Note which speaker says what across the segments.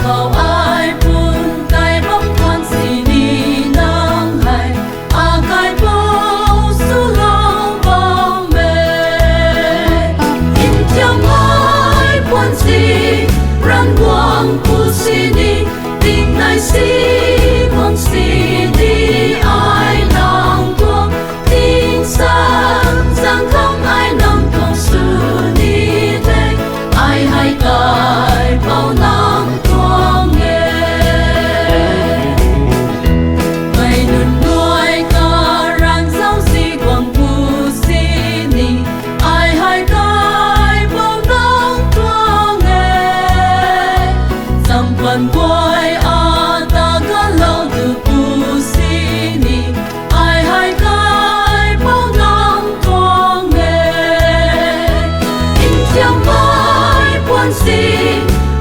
Speaker 1: 靠爱本该帮看是你能害阿该保苏老保美因将爱本是让光不是你定乃是光是你爱能多定上上空爱能同是你的爱还该保能光耶为눈노이가燃烧是光不是你爱还该保能光耶怎办过啊大个老的不是你爱还该保能光耶因将爱关系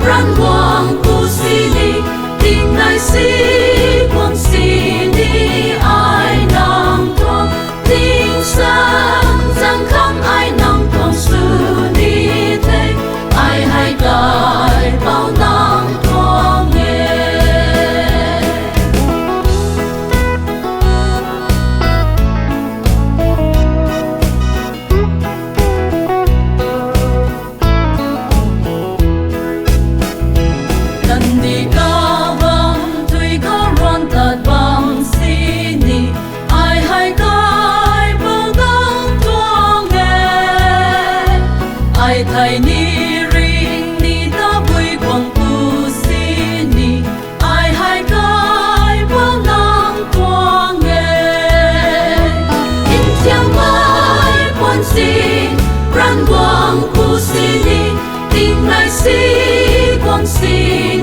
Speaker 1: 让光不是你定乃是光是你爱能光定上张空爱能光是你的爱还该保能光耶但你高bằng tuy có ron thật bằng xin ni ai hay cái bao đông tuông nghe ai thay ni ring ni ta vui quăng tu xin ni ai hay cái bao đông tuông nghe in chiang mai quan xin ran quang tu xin ni tin lại si quang xin